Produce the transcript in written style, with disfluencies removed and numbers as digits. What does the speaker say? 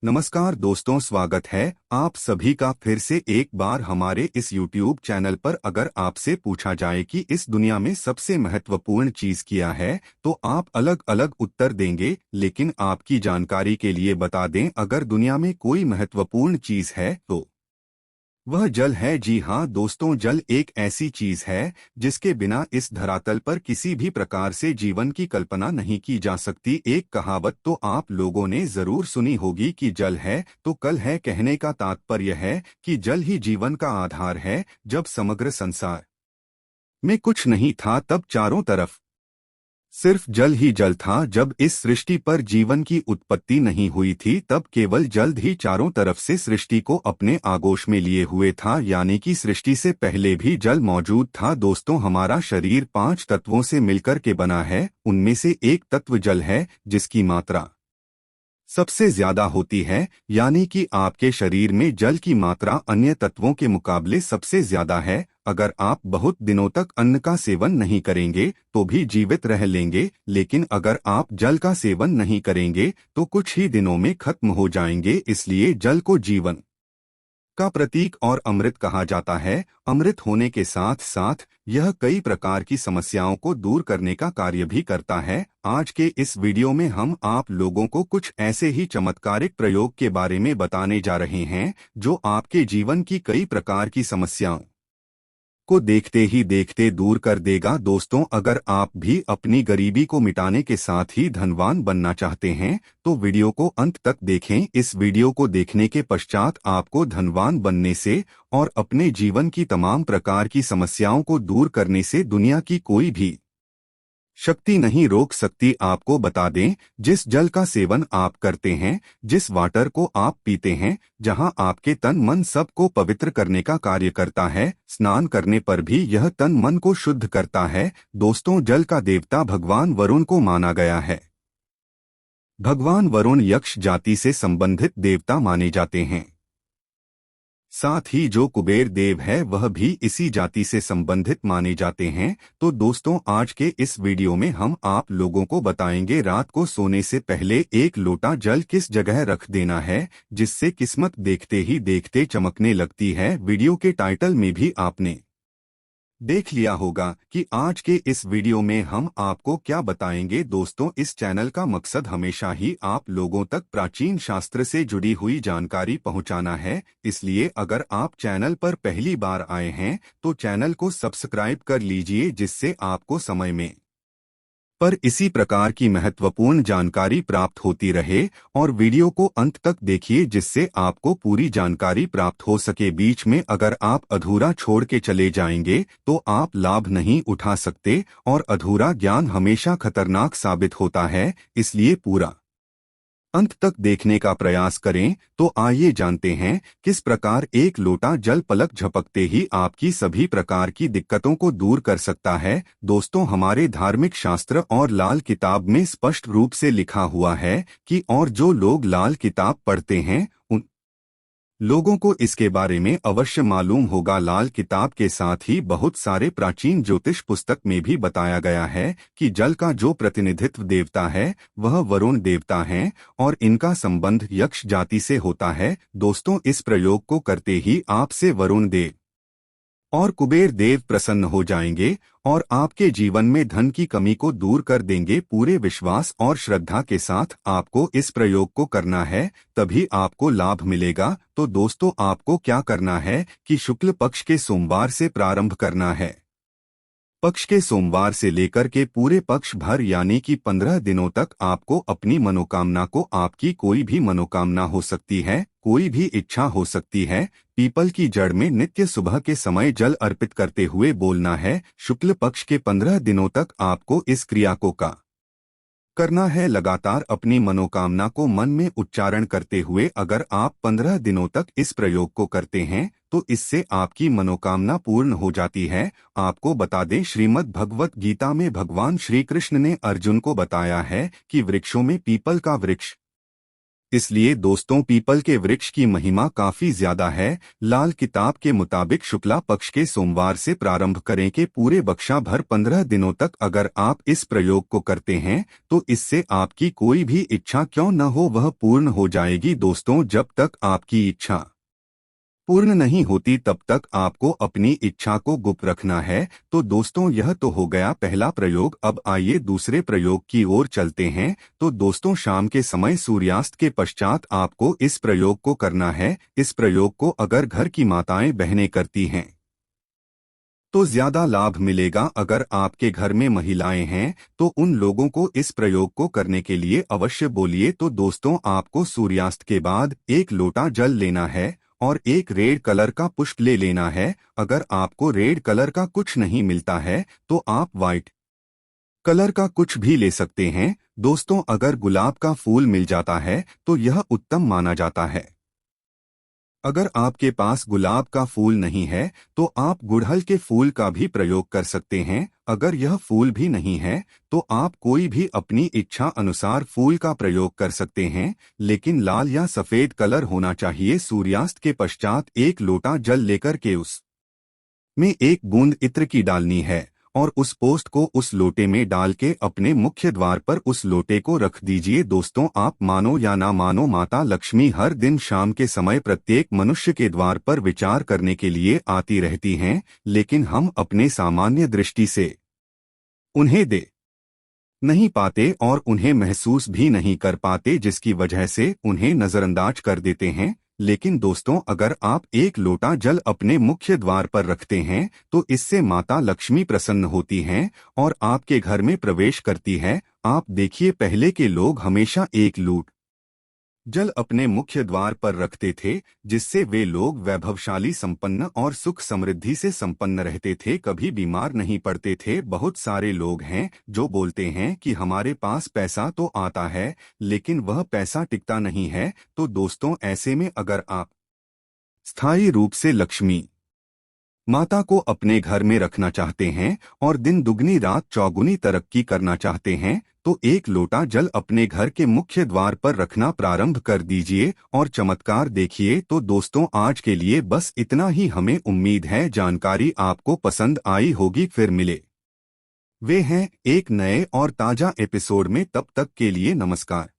नमस्कार दोस्तों, स्वागत है आप सभी का फिर से एक बार हमारे इस YouTube चैनल पर। अगर आपसे पूछा जाए कि इस दुनिया में सबसे महत्वपूर्ण चीज क्या है तो आप अलग अलग उत्तर देंगे, लेकिन आपकी जानकारी के लिए बता दें, अगर दुनिया में कोई महत्वपूर्ण चीज है तो वह जल है। जी हाँ दोस्तों, जल एक ऐसी चीज है जिसके बिना इस धरातल पर किसी भी प्रकार से जीवन की कल्पना नहीं की जा सकती। एक कहावत तो आप लोगों ने जरूर सुनी होगी कि जल है तो कल है। कहने का तात्पर्य है कि जल ही जीवन का आधार है। जब समग्र संसार में कुछ नहीं था तब चारों तरफ सिर्फ जल ही जल था। जब इस सृष्टि पर जीवन की उत्पत्ति नहीं हुई थी तब केवल जल्द ही चारों तरफ से सृष्टि को अपने आगोश में लिए हुए था, यानी कि सृष्टि से पहले भी जल मौजूद था। दोस्तों, हमारा शरीर 5 तत्वों से मिलकर के बना है। उनमें से एक तत्व जल है जिसकी मात्रा सबसे ज्यादा होती है, यानी कि आपके शरीर में जल की मात्रा अन्य तत्वों के मुकाबले सबसे ज्यादा है। अगर आप बहुत दिनों तक अन्न का सेवन नहीं करेंगे तो भी जीवित रह लेंगे, लेकिन अगर आप जल का सेवन नहीं करेंगे तो कुछ ही दिनों में खत्म हो जाएंगे। इसलिए जल को जीवन का प्रतीक और अमृत कहा जाता है। अमृत होने के साथ साथ यह कई प्रकार की समस्याओं को दूर करने का कार्य भी करता है। आज के इस वीडियो में हम आप लोगों को कुछ ऐसे ही चमत्कारिक प्रयोग के बारे में बताने जा रहे हैं जो आपके जीवन की कई प्रकार की समस्याओं को देखते ही देखते दूर कर देगा। दोस्तों, अगर आप भी अपनी गरीबी को मिटाने के साथ ही धनवान बनना चाहते हैं तो वीडियो को अंत तक देखें। इस वीडियो को देखने के पश्चात आपको धनवान बनने से और अपने जीवन की तमाम प्रकार की समस्याओं को दूर करने से दुनिया की कोई भी शक्ति नहीं रोक सकती। आपको बता दें, जिस जल का सेवन आप करते हैं, जिस वाटर को आप पीते हैं, जहां आपके तन मन सब को पवित्र करने का कार्य करता है, स्नान करने पर भी यह तन मन को शुद्ध करता है। दोस्तों, जल का देवता भगवान वरुण को माना गया है। भगवान वरुण यक्ष जाति से संबंधित देवता माने जाते हैं। साथ ही जो कुबेर देव है वह भी इसी जाति से संबंधित माने जाते हैं। तो दोस्तों, आज के इस वीडियो में हम आप लोगों को बताएंगे रात को सोने से पहले 1 लोटा जल किस जगह रख देना है जिससे किस्मत देखते ही देखते चमकने लगती है। वीडियो के टाइटल में भी आपने देख लिया होगा कि आज के इस वीडियो में हम आपको क्या बताएंगे। दोस्तों, इस चैनल का मकसद हमेशा ही आप लोगों तक प्राचीन शास्त्र से जुड़ी हुई जानकारी पहुंचाना है। इसलिए अगर आप चैनल पर पहली बार आए हैं तो चैनल को सब्सक्राइब कर लीजिए, जिससे आपको समय में पर इसी प्रकार की महत्वपूर्ण जानकारी प्राप्त होती रहे। और वीडियो को अंत तक देखिए जिससे आपको पूरी जानकारी प्राप्त हो सके। बीच में अगर आप अधूरा छोड़ के चले जाएंगे तो आप लाभ नहीं उठा सकते, और अधूरा ज्ञान हमेशा खतरनाक साबित होता है। इसलिए पूरा अंत तक देखने का प्रयास करें। तो आइए जानते हैं किस प्रकार 1 लोटा जल पलक झपकते ही आपकी सभी प्रकार की दिक्कतों को दूर कर सकता है। दोस्तों, हमारे धार्मिक शास्त्र और लाल किताब में स्पष्ट रूप से लिखा हुआ है कि और जो लोग लाल किताब पढ़ते हैं उन लोगों को इसके बारे में अवश्य मालूम होगा। लाल किताब के साथ ही बहुत सारे प्राचीन ज्योतिष पुस्तक में भी बताया गया है कि जल का जो प्रतिनिधित्व देवता है वह वरुण देवता हैं और इनका संबंध यक्ष जाति से होता है। दोस्तों, इस प्रयोग को करते ही आपसे वरुण देव और कुबेर देव प्रसन्न हो जाएंगे और आपके जीवन में धन की कमी को दूर कर देंगे। पूरे विश्वास और श्रद्धा के साथ आपको इस प्रयोग को करना है, तभी आपको लाभ मिलेगा। तो दोस्तों, आपको क्या करना है कि शुक्ल पक्ष के सोमवार से प्रारंभ करना है। पक्ष के सोमवार से लेकर के पूरे पक्ष भर यानी कि 15 दिनों तक आपको अपनी मनोकामना को, आपकी कोई भी मनोकामना हो सकती है, कोई भी इच्छा हो सकती है, पीपल की जड़ में नित्य सुबह के समय जल अर्पित करते हुए बोलना है। शुक्ल पक्ष के 15 दिनों तक आपको इस क्रिया को करना है। लगातार अपनी मनोकामना को मन में उच्चारण करते हुए अगर आप 15 दिनों तक इस प्रयोग को करते हैं तो इससे आपकी मनोकामना पूर्ण हो जाती है। आपको बता दें, श्रीमद् भगवत गीता में भगवान श्री कृष्ण ने अर्जुन को बताया है कि वृक्षों में पीपल का वृक्ष इसलिए दोस्तों पीपल के वृक्ष की महिमा काफी ज्यादा है। लाल किताब के मुताबिक शुक्ला पक्ष के सोमवार से प्रारंभ करें के पूरे बख्शा भर 15 दिनों तक अगर आप इस प्रयोग को करते हैं तो इससे आपकी कोई भी इच्छा क्यों न हो वह पूर्ण हो जाएगी। दोस्तों जब तक आपकी इच्छा पूर्ण नहीं होती तब तक आपको अपनी इच्छा को गुप्त रखना है। तो दोस्तों यह तो हो गया पहला प्रयोग। अब आइए दूसरे प्रयोग की ओर चलते हैं। तो दोस्तों शाम के समय सूर्यास्त के पश्चात आपको इस प्रयोग को करना है। इस प्रयोग को अगर घर की माताएं बहनें करती हैं तो ज्यादा लाभ मिलेगा। अगर आपके घर में महिलाएं हैं तो उन लोगों को इस प्रयोग को करने के लिए अवश्य बोलिए। तो दोस्तों आपको सूर्यास्त के बाद 1 लोटा जल लेना है और एक रेड कलर का पुष्प ले लेना है। अगर आपको रेड कलर का कुछ नहीं मिलता है तो आप व्हाइट कलर का कुछ भी ले सकते हैं। दोस्तों अगर गुलाब का फूल मिल जाता है तो यह उत्तम माना जाता है। अगर आपके पास गुलाब का फूल नहीं है तो आप गुड़हल के फूल का भी प्रयोग कर सकते हैं। अगर यह फूल भी नहीं है तो आप कोई भी अपनी इच्छा अनुसार फूल का प्रयोग कर सकते हैं, लेकिन लाल या सफेद कलर होना चाहिए। सूर्यास्त के पश्चात 1 लोटा जल लेकर के उस में 1 बूंद इत्र की डालनी है और उस पोस्ट को उस लोटे में डाल के अपने मुख्य द्वार पर उस लोटे को रख दीजिए। दोस्तों आप मानो या ना मानो माता लक्ष्मी हर दिन शाम के समय प्रत्येक मनुष्य के द्वार पर विचार करने के लिए आती रहती हैं, लेकिन हम अपने सामान्य दृष्टि से उन्हें दे नहीं पाते और उन्हें महसूस भी नहीं कर पाते, जिसकी वजह से उन्हें नजरअंदाज कर देते हैं। लेकिन दोस्तों अगर आप 1 लोटा जल अपने मुख्य द्वार पर रखते हैं तो इससे माता लक्ष्मी प्रसन्न होती हैं और आपके घर में प्रवेश करती है। आप देखिए पहले के लोग हमेशा 1 लोट जल अपने मुख्य द्वार पर रखते थे, जिससे वे लोग वैभवशाली संपन्न और सुख समृद्धि से संपन्न रहते थे, कभी बीमार नहीं पड़ते थे। बहुत सारे लोग हैं जो बोलते हैं कि हमारे पास पैसा तो आता है लेकिन वह पैसा टिकता नहीं है। तो दोस्तों ऐसे में अगर आप स्थायी रूप से लक्ष्मी माता को अपने घर में रखना चाहते हैं और दिन दुगनी रात चौगुनी तरक्की करना चाहते हैं तो 1 लोटा जल अपने घर के मुख्य द्वार पर रखना प्रारंभ कर दीजिए और चमत्कार देखिए। तो दोस्तों आज के लिए बस इतना ही। हमें उम्मीद है जानकारी आपको पसंद आई होगी। फिर मिले वे हैं एक नए और ताजा एपिसोड में। तब तक के लिए नमस्कार।